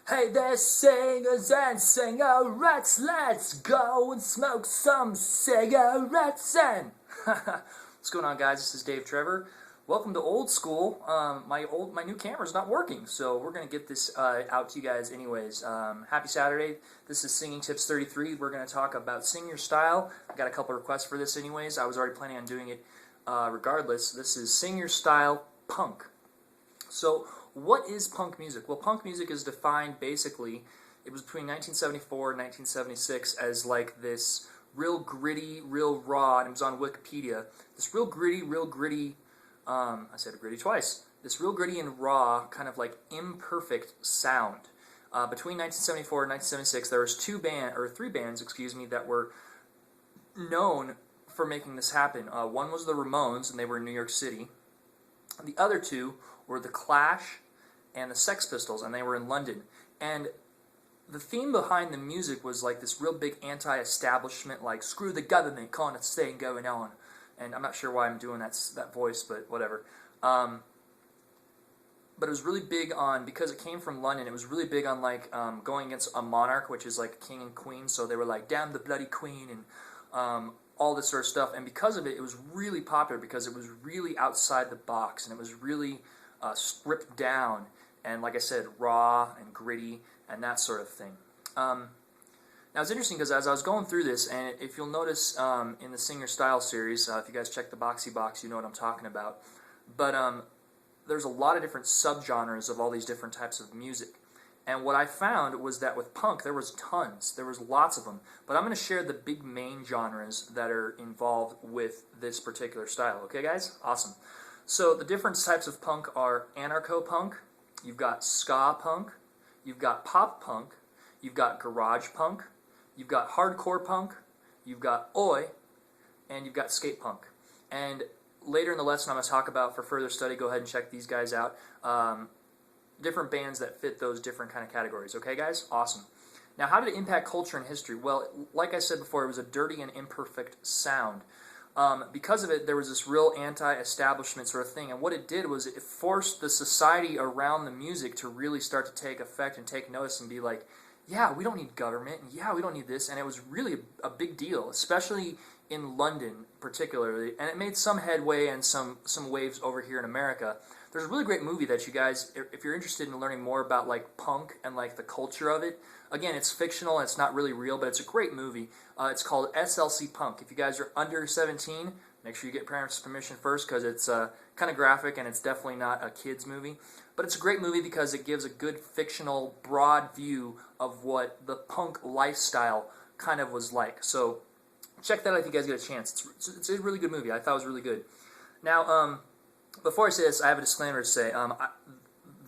Hey there, singers and singerettes, let's go and smoke some cigarettes and... What's going on, guys? This is Dave Trevor. Welcome to Old School. My new camera's not working, so we're going to get this out to you guys anyways. Happy Saturday. This is Singing Tips 33. We're going to talk about sing your style. I got a couple requests for this anyways. I was already planning on doing it regardless. This is Sing Your Style Punk. So, what is punk music? Well, punk music is defined basically, it was between 1974 and 1976 as like this real gritty, real raw, and it was on Wikipedia, this real gritty, I said gritty twice, this real gritty and raw, kind of like imperfect sound. Between 1974 and 1976, there was three bands, that were known for making this happen. One was the Ramones, and they were in New York City. The other two were the Clash and the Sex Pistols, and they were in London. And the theme behind the music was like this real big anti-establishment, like screw the government, calling it staying going on. And I'm not sure why I'm doing that voice, but whatever. But it was really big on, because it came from London, it was really big on like going against a monarch, which is like king and queen. So they were like, damn the bloody queen, and all this sort of stuff. And because of it, it was really popular because it was really outside the box, and it was really stripped down, and like I said, raw and gritty and that sort of thing. Now it's interesting because as I was going through this, and if you'll notice in the Sing Your Style series, if you guys check the Boxy Box, you know what I'm talking about. But there's a lot of different subgenres of all these different types of music. And what I found was that with punk, there was tons. There was lots of them. But I'm going to share the big main genres that are involved with this particular style. Okay, guys? Awesome. So the different types of punk are anarcho-punk, you've got ska punk, you've got pop punk, you've got garage punk, you've got hardcore punk, you've got oi, and you've got skate punk. And later in the lesson I'm going to talk about, for further study, go ahead and check these guys out. Different bands that fit those different kind of categories. Okay, guys? Awesome. Now, how did it impact culture and history? Well, like I said before, it was a dirty and imperfect sound. Because of it, there was this real anti-establishment sort of thing, and what it did was it forced the society around the music to really start to take effect and take notice and be like, yeah, we don't need government, and yeah, we don't need this, and it was really a big deal, especially in London particularly, and it made some headway and some waves over here in America. There's a really great movie that you guys, if you're interested in learning more about like punk and like the culture of it, again, it's fictional and it's not really real, but it's a great movie. It's called SLC Punk. If you guys are under 17, make sure you get parents' permission first, because it's kind of graphic and it's definitely not a kid's movie. But it's a great movie because it gives a good fictional, broad view of what the punk lifestyle kind of was like. So check that out if you guys get a chance. It's a really good movie. I thought it was really good. Now, before I say this, I have a disclaimer to say.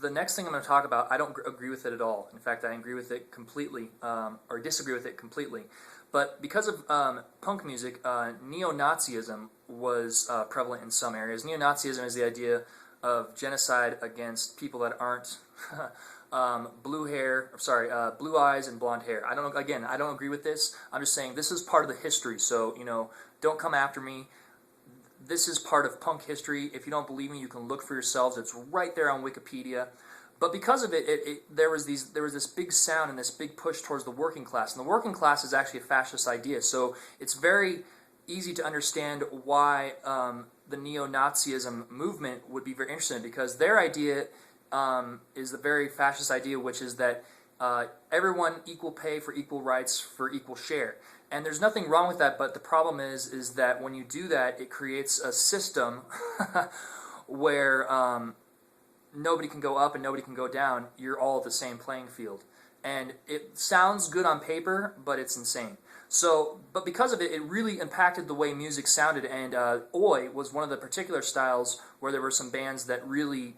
The next thing I'm going to talk about, I don't agree with it at all. In fact, I agree with it completely, or disagree with it completely. But because of punk music, neo-Nazism was prevalent in some areas. Neo-Nazism is the idea of genocide against people that aren't blue eyes and blonde hair. I don't agree with this. I'm just saying this is part of the history. So, don't come after me. This is part of punk history. If you don't believe me, you can look for yourselves. It's right there on Wikipedia. But because of it, there was this big sound and this big push towards the working class. And the working class is actually a fascist idea. So it's very easy to understand why the neo-Nazism movement would be very interesting, because their idea is the very fascist idea, which is that everyone equal pay for equal rights for equal share. And there's nothing wrong with that, but the problem is that when you do that, it creates a system where nobody can go up and nobody can go down. You're all at the same playing field. And it sounds good on paper, but it's insane. So, but because of it, it really impacted the way music sounded, and oi was one of the particular styles where there were some bands that really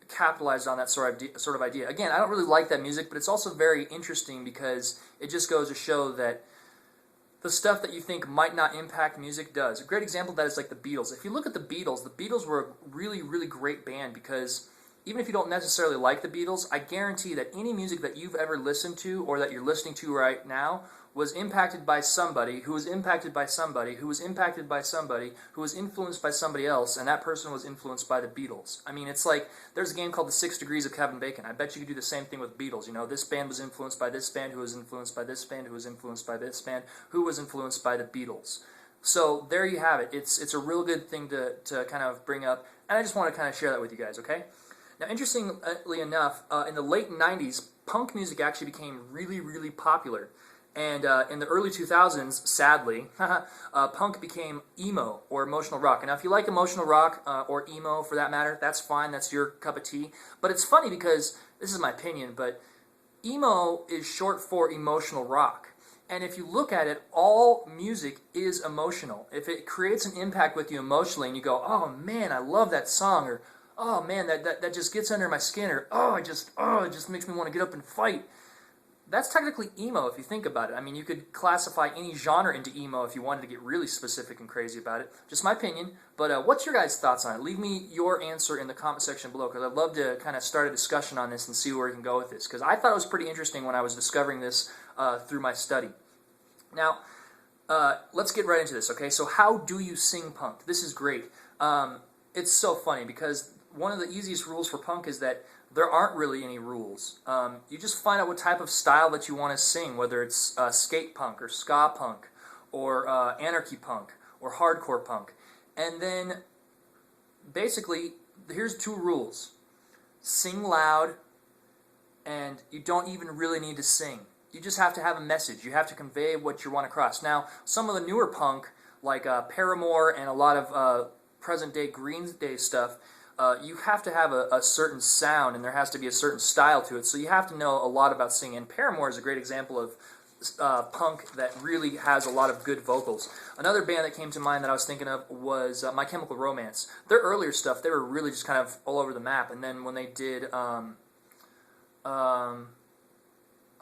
capitalized on that sort of idea. Again, I don't really like that music, but it's also very interesting because it just goes to show that the stuff that you think might not impact music does. A great example of that is like the Beatles. If you look at the Beatles were a really, really great band because even if you don't necessarily like the Beatles, I guarantee that any music that you've ever listened to or that you're listening to right now was impacted by somebody who was impacted by somebody who was impacted by somebody who was influenced by somebody else, and that person was influenced by the Beatles. I mean, it's like there's a game called The 6 Degrees of Kevin Bacon. I bet you could do the same thing with Beatles. You know, this band was influenced by this band, who was influenced by this band, who was influenced by this band, who was influenced by the Beatles. So there you have it. It's a real good thing to kind of bring up, and I just want to kind of share that with you guys, okay? Now, interestingly enough, in the late 90s, punk music actually became really, really popular. And in the early 2000s, sadly, punk became emo, or emotional rock. And now, if you like emotional rock, or emo for that matter, that's fine, that's your cup of tea. But it's funny because, this is my opinion, but emo is short for emotional rock. And if you look at it, all music is emotional. If it creates an impact with you emotionally, and you go, oh man, I love that song, or oh man, that just gets under my skin, or it just makes me want to get up and fight. That's technically emo if you think about it. I mean, you could classify any genre into emo if you wanted to get really specific and crazy about it. Just my opinion. But what's your guys' thoughts on it? Leave me your answer in the comment section below, because I'd love to kind of start a discussion on this and see where we can go with this. Because I thought it was pretty interesting when I was discovering this through my study. Now, let's get right into this, okay? So how do you sing punk? This is great. It's so funny because one of the easiest rules for punk is that there aren't really any rules. You just find out what type of style that you want to sing, whether it's skate punk or ska punk or anarchy punk or hardcore punk. And then basically, here's 2 rules. Sing loud, and you don't even really need to sing. You just have to have a message. You have to convey what you want across. Now, some of the newer punk, like Paramore and a lot of present-day Green Day stuff, you have to have a certain sound, and there has to be a certain style to it, so you have to know a lot about singing. And Paramore is a great example of punk that really has a lot of good vocals. Another band that came to mind that I was thinking of was My Chemical Romance. Their earlier stuff, they were really just kind of all over the map, and then when they did,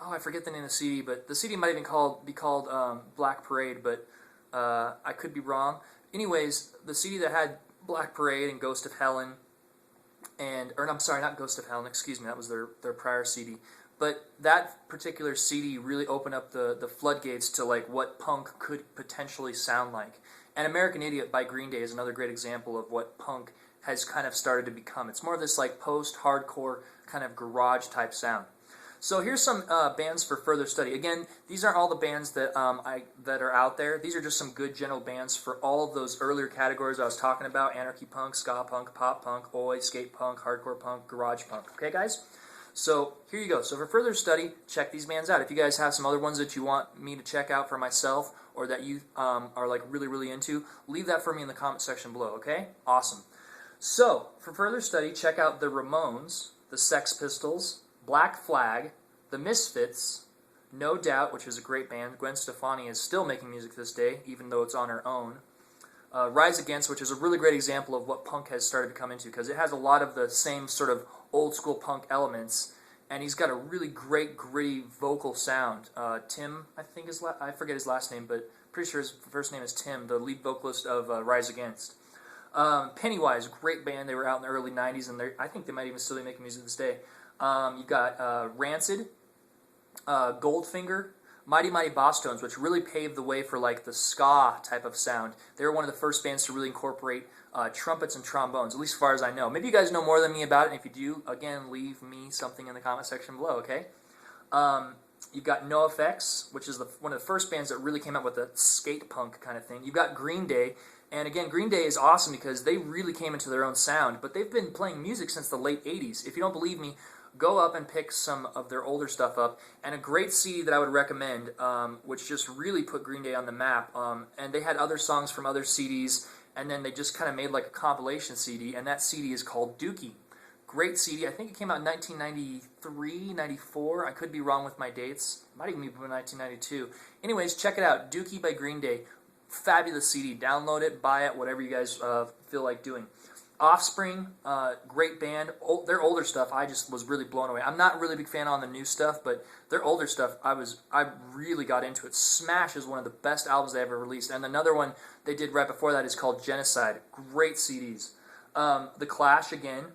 I forget the name of the CD, but the CD might even be called Black Parade, but I could be wrong. Anyways, the CD that had Black Parade and Ghost of Helen, I'm sorry, not Ghost of Helen, excuse me, that was their prior CD. But that particular CD really opened up the floodgates to like what punk could potentially sound like. And American Idiot by Green Day is another great example of what punk has kind of started to become. It's more of this like post-hardcore kind of garage type sound. So here's some bands for further study. Again, these aren't all the bands that that are out there. These are just some good general bands for all of those earlier categories I was talking about: anarchy punk, ska punk, pop punk, oi, skate punk, hardcore punk, garage punk. Okay, guys? So here you go. So for further study, check these bands out. If you guys have some other ones that you want me to check out for myself, or that you are like really, really into, leave that for me in the comment section below, okay? Awesome. So for further study, check out the Ramones, the Sex Pistols, Black Flag, The Misfits, No Doubt, which is a great band. Gwen Stefani is still making music this day, even though it's on her own. Rise Against, which is a really great example of what punk has started to come into, because it has a lot of the same sort of old school punk elements, and he's got a really great, gritty vocal sound. Tim, I think I forget his last name, but pretty sure his first name is Tim, the lead vocalist of Rise Against. Pennywise, great band. They were out in the early 90s, and I think they might even still be making music this day. You've got Rancid, Goldfinger, Mighty Mighty Bosstones, which really paved the way for like the ska type of sound. They were one of the first bands to really incorporate trumpets and trombones, at least as far as I know. Maybe you guys know more than me about it, and if you do, again, leave me something in the comment section below, okay? You've got NoFX, which is one of the first bands that really came out with the skate punk kind of thing. You've got Green Day, and again, Green Day is awesome because they really came into their own sound, but they've been playing music since the late 80s. If you don't believe me, go up and pick some of their older stuff up. And a great CD that I would recommend, which just really put Green Day on the map, and they had other songs from other CDs, and then they just kind of made like a compilation CD, and that CD is called Dookie. Great CD. I think it came out in 1993, 94. I could be wrong with my dates. It might even be from 1992. Anyways, check it out. Dookie by Green Day. Fabulous CD. Download it, buy it, whatever you guys feel like doing. Offspring, great band. Their older stuff, I just was really blown away. I'm not really a big fan on the new stuff, but their older stuff, I really got into it. Smash is one of the best albums they ever released. And another one they did right before that is called Genocide. Great CDs. The Clash again.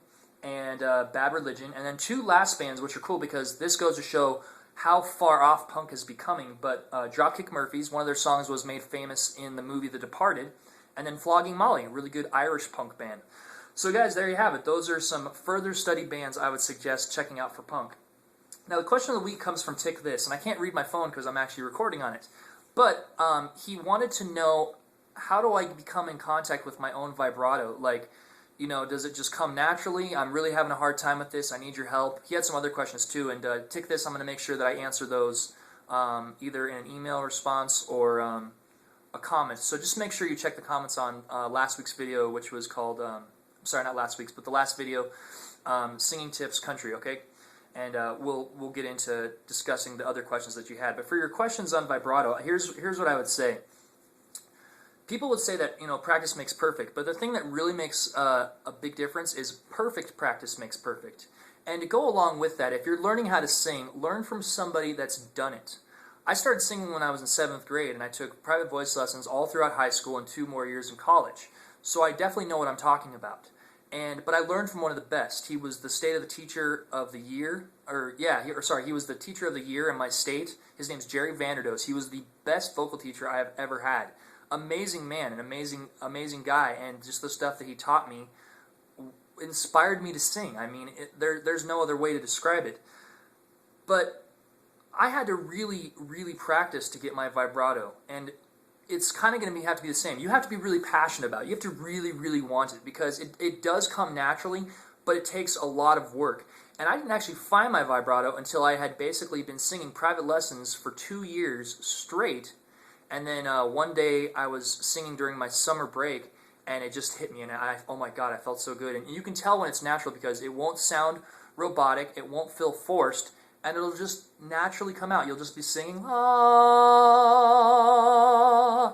and Bad Religion, and then 2 last bands, which are cool because this goes to show how far off punk is becoming. But Dropkick Murphys, one of their songs was made famous in the movie The Departed, and then Flogging Molly, a really good Irish punk band. So guys, there you have it. Those are some further study bands I would suggest checking out for punk. Now the question of the week comes from Tick This, and I can't read my phone because I'm actually recording on it. But he wanted to know, how do I become in contact with my own vibrato? Like, you know, does it just come naturally? I'm really having a hard time with this. I need your help. He had some other questions too, and Tick This, I'm going to make sure that I answer those either in an email response or a comment. So just make sure you check the comments on last week's video, which was called, sorry, not last week's, but the last video, Singing Tips Country, okay? And we'll get into discussing the other questions that you had. But for your questions on vibrato, here's what I would say. People would say that, you know, practice makes perfect, but the thing that really makes a big difference is perfect practice makes perfect. And to go along with that, if you're learning how to sing, learn from somebody that's done it. I started singing when I was in 7th grade, and I took private voice lessons all throughout high school and 2 more years in college. So I definitely know what I'm talking about. But I learned from one of the best. He was the state of the teacher of the year, he was the teacher of the year in my state. His name's Jerry Vanderdoes. He was the best vocal teacher I have ever had. Amazing man, an amazing guy, and just the stuff that he taught me inspired me to sing. I mean, there's no other way to describe it. But I had to really, really practice to get my vibrato, and it's kind of going to have to be the same. You have to be really passionate about it. You have to really, really want it, because it does come naturally, but it takes a lot of work. And I didn't actually find my vibrato until I had basically been singing private lessons for 2 years straight. And then one day I was singing during my summer break, and it just hit me, and oh my God, I felt so good. And you can tell when it's natural because it won't sound robotic, it won't feel forced, and it'll just naturally come out. You'll just be singing, ah,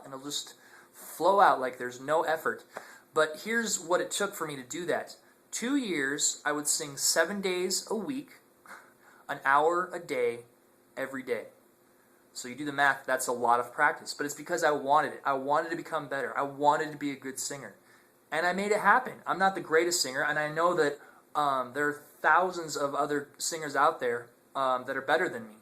and it'll just flow out like there's no effort. But here's what it took for me to do that. 2 years, I would sing 7 days a week, an hour a day, every day. So you do the math, that's a lot of practice. But it's because I wanted it. I wanted to become better. I wanted to be a good singer. And I made it happen. I'm not the greatest singer, and I know that there are thousands of other singers out there that are better than me.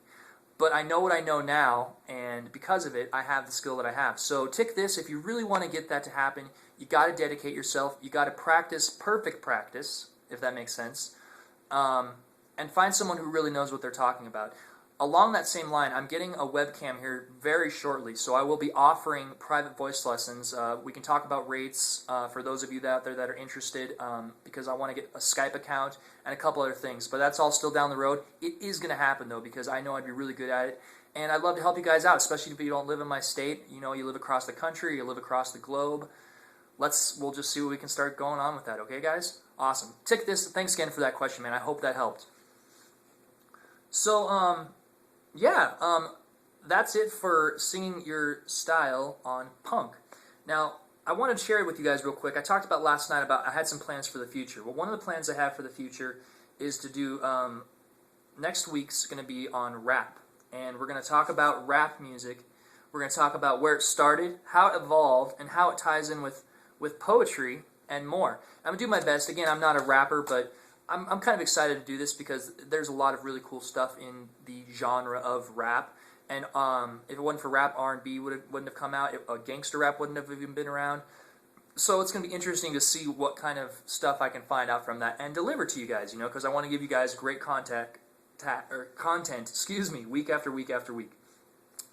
But I know what I know now, and because of it, I have the skill that I have. So Tick This, if you really want to get that to happen, you got to dedicate yourself. You got to practice perfect practice, if that makes sense, and find someone who really knows what they're talking about. Along that same line, I'm getting a webcam here very shortly, so I will be offering private voice lessons. We can talk about rates for those of you out there that are interested, because I want to get a Skype account and a couple other things, but that's all still down the road. It is going to happen, though, because I know I'd be really good at it, and I'd love to help you guys out, especially if you don't live in my state. You know, you live across the country, you live across the globe. We'll just see what we can start going on with that, okay, guys? Awesome. Tick This, thanks again for that question, man. I hope that helped. So, that's it for singing your style on punk. Now, I wanted to share it with you guys real quick. I talked about last night I had some plans for the future. Well, one of the plans I have for the future is to do, next week's going to be on rap. And we're going to talk about rap music. We're going to talk about where it started, how it evolved, and how it ties in with poetry and more. I'm going to do my best. Again, I'm not a rapper, but I'm kind of excited to do this because there's a lot of really cool stuff in the genre of rap. And if it wasn't for rap, R&B wouldn't have come out. Gangster rap wouldn't have even been around. So it's going to be interesting to see what kind of stuff I can find out from that and deliver to you guys, you know, because I want to give you guys great content, week after week after week.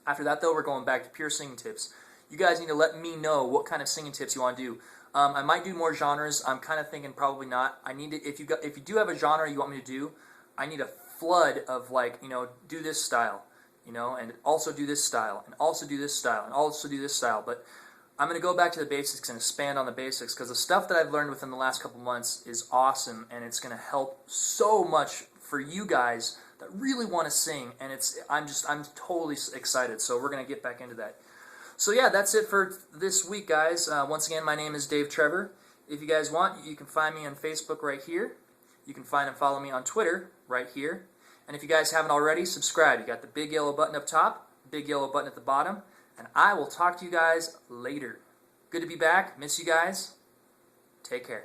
After that, though, we're going back to pure singing tips. You guys need to let me know what kind of singing tips you want to do. I might do more genres. I'm kind of thinking probably not. I need to, if you do have a genre you want me to do, I need a flood of, like, you know, do this style, you know, and also do this style, and also do this style, and also do this style. But I'm going to go back to the basics and expand on the basics, because the stuff that I've learned within the last couple months is awesome, and it's going to help so much for you guys that really want to sing, and I'm totally excited. So we're going to get back into that. So yeah, that's it for this week, guys. Once again, my name is Dave Trevor. If you guys want, you can find me on Facebook right here. You can find and follow me on Twitter right here. And if you guys haven't already, subscribe. You got the big yellow button up top, big yellow button at the bottom, and I will talk to you guys later. Good to be back. Miss you guys. Take care.